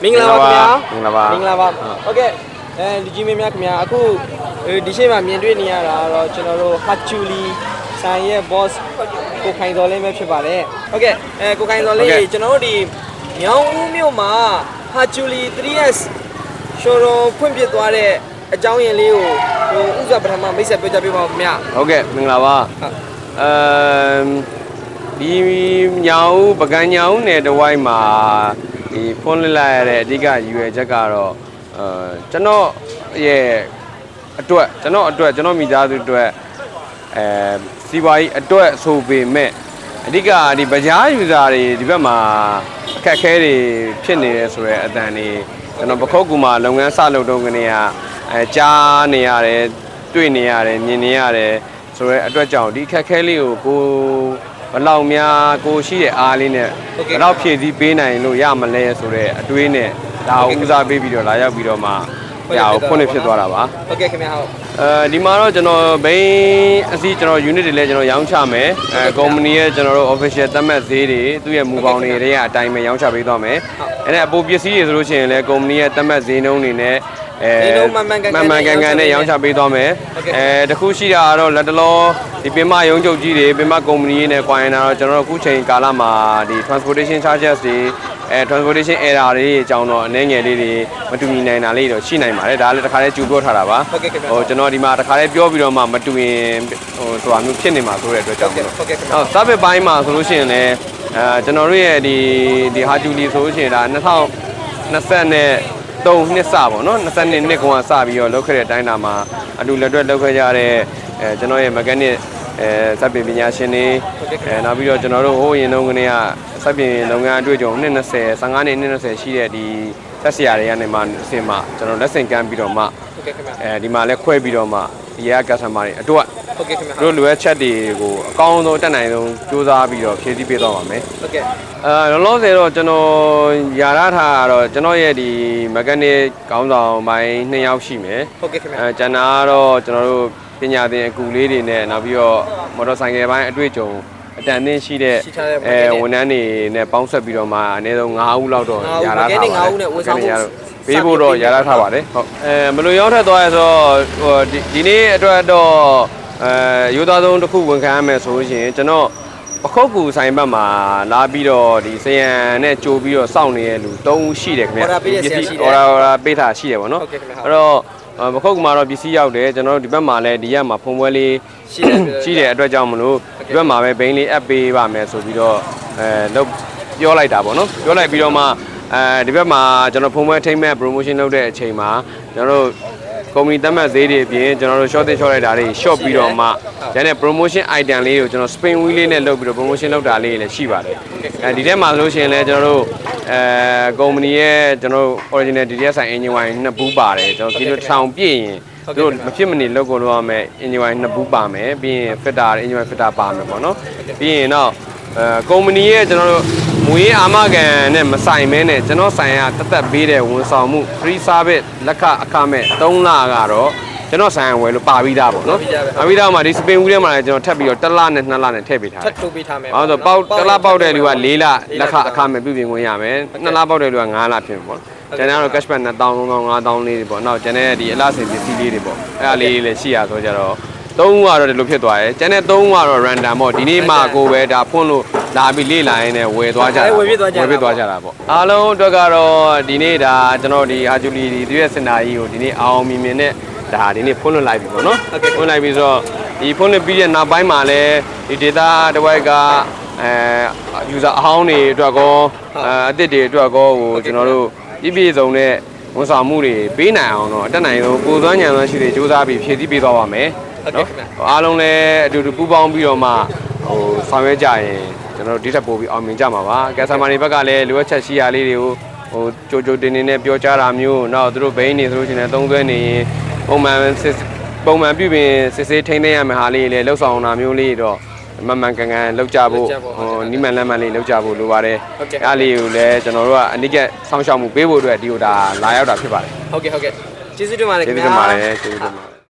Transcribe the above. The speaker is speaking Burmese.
မင်္ဂလာပါခင်ဗျာမင်္ဂလာပါဟုတ်ကဲ့လူကြီးမင်းများခင်ဗျာအခုဒီရှေ့မှာမြင်တွေ့နေရတာတော့ကျွန်တော်တို့ Hatchuli ဆိုင်ရဲ့ boss ကိုခိုင်စော်လင်းပဲဖြစ်ပါတယ်ဟုတ်ကဲ့ကိုခိုင်စော်လင်းကျွန်တော်တို့ဒီမြောင်းဦးမြို့မှာ Hatchuli 3S showroom ဖွင့်ပြသွားတဲ့အကြောင်းရင်းလေးကိုဥစ္စာပထမမိတ်ဆက်ပြောကြပေးပါဦးခင်ဗျာဟုတ်ကဲ့မင်္ဂလာပါဒီညောင်ပကံညောင်နယ်တဝိုင်းမှာဒီဖွင့်လိုက်ရတဲ့အဓိကရည်ရွယ်ချက်ကတော့ကျွန်တော်ရဲ့အတွက်ကျွန်တော်မိသားစုအတွက်စီးပွားရေးအတွက်ဆိုပေမဲ့အဓိကဒီဗကြားယူဇာတွေဒီဘက်မှာအခက်အခဲတွေဖြစ်နေတယ်ဆိုရဲအတန်တွေကျွန်တော်ပခုတ်ကူမှာလုပ်ငန်းစလုပ်တော့ကနေကြားနေရတယ်တွေ့နေရတယ်မြင်နေရတယ်ဆိုရဲအတွက်ကြောင့်ဒီအခက်အခဲလေးကိုဘလောက်များကိုရှိတဲ့အားလေးနဲ့ဘလောက်ဖြည့်ဆည်းပေးနိုင်လို့ရမလဲဆိုတော့အတွေးနဲ့ဒါကိုဦးစားပေးပြီးတော့လာရောက်ပြီးတော့မှဒါကိုဖွင့်ဖြစ်သွားတာပါဟုတ်ကဲ့ခင်ဗျာဟုတ်ဒီမှာတော့ကျွန်တော်ဘိန်းအစီကျွန်တော် unit တွေလည်းကျွန်တော်ရောင်းချမယ်ကုမ္ပဏီရဲ့ကျွန်တော်တို့ official သတ်မှတ်ဈေးတွေသူ့ရဲ့မူပေါင်းတွေတွေကအတိုင်းပဲရောင်းချပေးသွားမယ်အဲ့ဒါအပိုပစ္စည်းတွေဆိုလို့ရှိရင်လည်းကုမ္ပဏီရဲ့သတ်မှတ်ဈေးနှုန်းတွေနဲ့မှန်ကန်နဲ့ရောင်းချပေးသွားမယ်တခုရှိတာကတော့လက်တလောဒီပင်မရုံးချုပ်ကြီးတွေပင်မကုမ္ပဏီနဲ့ကွာရင်တော့ကျွန်တော်တို့အခုချိန်ကာလမှာဒီ transportation charges တွေtransportation error တွေအကြောင်းတော့အနေငယ်လေးတွေမတူညီနိုင်တာလေးတော့ရှိနိုင်ပါတယ်ဒါလည်းတစ်ခါလေးကြိုပြောထားတာပါကျွန်တော်ဒီမှာတစ်ခါလေးပြောပြီးတော့မှမတူရင်ဆိုတာမျိုးဖြစ်နေမှာဆိုတဲ့အတွက်ကြောင့်ဟုတ်စာပေပိုင်းမှာဆိုလို့ရှိရင်လည်းကျွန်တော်တို့ရဲ့ဒီဟာဂျူလီဆိုလို့ရှိရင်ဒါ2020နဲ့3နှစ်စပေါ့နော်22နှစ်ကောင်ကစပြီးတော့လုပ်ခဲ့တဲ့အတိုင်းတာမှာအတူလက်တွဲလုပ်ခဲ့ကြတဲ့ကျွန်တော်ရဲ့ mechanic စက်ပင်ပညာရှင်တွေနောက်ပြီးတော့ကျွန်တော်တို့ဟိုးရင်တုန်းကနေကစက်ပင်လုပ်ငန်းအတွေ့အကြုံနှစ်20 15နှစ်20ရှိတဲ့ဒီဆက်ဆရာတွေကနေမှအစင်မှကျွန်တော်လက်ဆင့်ကမ်းပြီးတော့မှဒီမှာလဲခွဲပြီးတော့မှဒီက customer တွေအတွက်ဟုတ်ကဲ့ခင်ဗျာတို့လိုအပ်ချက်တွေကိုအကောင်းဆုံးတက်နိုင်ဆုံးစူးစမ်းပြီးတော့ဖြည့်ဆည်းပေးသွားပါမယ်ဟုတ်ကဲ့လောလောဆယ်တော့ကျွန်တော်ယာရထားကတော့ကျွန်တော်ရဲ့ဒီ mechanic ကောင်းဆောင်ပိုင်း2ယောက်ရှိမယ်ဟုတ်ကဲ့ခင်ဗျာကျန်တာကတော့ကျွန်တော်တို့ပညာသင်အကူလေးတွေနဲ့နောက်ပြီးတော့မော်တော်ဆိုင်ကယ်ပိုင်းအတွေ့အကြုံအတန်သင်းရှိတဲ့ဝန်ထမ်းတွေနဲ့ပေါင်းဆက်ပြီးတော့မှအနည်းဆုံး9ဦးလောက်တော့ယာရထားပါတယ်9ဦးနဲ့ဝန်ဆောင်မှုပေးဖို့တော့ယာရထားပါတယ်ဟုတ်ဘယ်လိုရောက်ထက်သွားရဆိုတော့ဒီနေ့အတွက်တော့ရိုးသားဆုံးတစ်ခုဝန်ခံရမယ်ဆိုလို့ရှိရင်ကျွန်တော်ပခုတ်ကူဆိုင်ဘက်မှာလာပြီးတော့ဒီစရန်နဲ့ကြိုပြီးတော့စောင့်နေတဲ့လူ3ဦးရှိတယ်ခင်ဗျာအော်ဒါပေးထားရှိတယ်ဗောနော်အဲ့တော့ပခုတ်ကူမှာတော့ပစ္စည်းရောက်တယ်ကျွန်တော်တို့ဒီဘက်မှာလည်းဒီရက်မှာဖုံပွဲလေးရှိတဲ့အတွက်ကြောင့်မလို့ဒီဘက်မှာပဲဘိန်းလေးအပ်ပေးပါမယ်ဆိုပြီးတော့လုပ်ပြောလိုက်တာဗောနော်ပြောလိုက်ပြီးတော့မှဒီဘက်မှာကျွန်တော်ဖုံပွဲထိမ့်မဲ့ promotion လုပ်တဲ့အချိန်မှာကျွန်တော်တို့ကုမ္ပဏီသတ်မှတ်ဈေးတွေအပြင်ကျွန်တော်တို့ short လိုက်တာတွေ short ပြီးတော့မှကျန်တဲ့ promotion item လေးကိုကျွန်တော် spin wheel လေးနဲ့လုပ်ပြီးတော့ promotion လုပ်တာလေးလည်းရှိပါတယ်ဒီထဲမှာဆိုလို့ရှိရင်လည်းကျွန်တော်တို့ကုမ္ပဏီရဲ့ကျွန်တော်တို့ original DDSI engine wine 2ဘူးပါတယ်ကျွန်တော်ကီလို1000ပြည့်ရင်တို့မဖြစ်မနေလုပ်ကိုလုပ်ရမယ် engine wine 2ဘူးပါမယ်ပြီးရင် fitter engine wine fitter ပါမယ်ပေါ့နော်ပြီးရင်တော့ကုမ္ပဏီရဲ့ကျွန်တော်တို့မွေးအာမခံနဲ့မဆိုင်မဲနဲ့ကျွန်တော်ဆိုင်ရတသက်ပေးတဲ့ဝန်ဆောင်မှု free service လက်ခအခမဲ့3လကတော့ကျွန်တော်ဆိုင်ရဝယ်လို့ပါပြီးသားပေါ့နော်ပါပြီးသားမှာဒီ spin wheel ထဲမှာလည်းကျွန်တော်ထပ်ပြီးတော့1လနဲ့2လနဲ့ထည့်ပေးထားတယ်ထပ်ထုတ်ပေးထားမယ်အဲ့တော့ပေါက်1လပေါက်တဲ့လူက4လလက်ခအခမဲ့ပြုပြင်ခွင့်ရမယ်2လပေါက်တဲ့လူက9လဖြစ်မှာပေါ့ကျန်တဲ့တော့ cashback 2000 3000 5000လေးတွေပေါ့နောက်ကျန်တဲ့ဒီအလားစင်ပစ္စည်းလေးတွေပေါ့အဲ့ဒါလေးလည်းရှိရဆိုကြတော့3ဦးကတော့ဒီလိုဖြစ်သွားတယ်ကျန်တဲ့3ဦးကတော့ random ပေါ့ဒီနေ့မှကိုပဲဒါဖွင့်လို့လာပြီးလေ့လာရင်းနဲ့ဝယ်သွားကြတာဝယ်ပြသွားကြတာပေါ့အားလုံးအတွက်ကတော့ဒီနေ့ဒါကျွန်တော်ဒီဟာဂျူလီဒီရဲ့စင်တာကြီးကိုဒီနေ့အောင်မြင်မြင်နဲ့ဒါဒီနေ့ဖွင့်လွှတ်လိုက်ပြီပေါ့နော်ဖွင့်လိုက်ပြီဆိုတော့ဒီဖွင့်လွှတ်ပြီးတဲ့နောက်ပိုင်းမှာလည်းဒီ data တစ်ဝိုက်ကuser အဟောင်းတွေအတွက်ကောအသစ်တွေအတွက်ကောဟိုကျွန်တော်တို့ပြည့်စုံတဲ့ဝန်ဆောင်မှုတွေပေးနိုင်အောင်တော့အတက်နိုင်ဆုံးကိုယ်သွမ်းဉာဏ်သွမ်းရှိတွေစူးစမ်းပြီးဖြည့်ဆည်းပေးသွားပါမယ်နော်အားလုံးလည်းအတူတူပူးပေါင်းပြီးတော့မှဟိုဆောင်ရွက်ကြရင်ကျွန်တော်တို့ဒီထက်ပိုပြီးအောင်မြင်ကြမှာပါကက်ဆာမာတွေဘက်ကလည်းလိုအပ်ချက်ရှိရာလေးတွေကိုဟိုကြိုတင်နေနဲ့ပြောကြားတာမျိုးနောက်သူတို့ဘိန်းနေဆိုလို့ရှိရင်သုံးသွဲနေရင်ပုံမှန်ပြုပြင်စစ်ဆေးထိန်းသိမ်းရမယ့်ဟာလေးလည်းလှုပ်ဆောင်တာမျိုးလေးတော့မှန်ကန်လောက်ကြဖို့ဟိုနီးမှန်လမ်းမှန်လေးလောက်ကြဖို့လိုပါတယ်အဲ့လေးကိုလည်းကျွန်တော်တို့ကအနိကဆောင်းရှောက်မှုပေးဖို့အတွက်ဒီဟိုဒါလာရောက်တာဖြစ်ပါတယ်ဟုတ်ကဲ့ကျေးဇူးတင်ပါတယ်ခင်ဗျာကျေးဇူးတင်ပါတယ်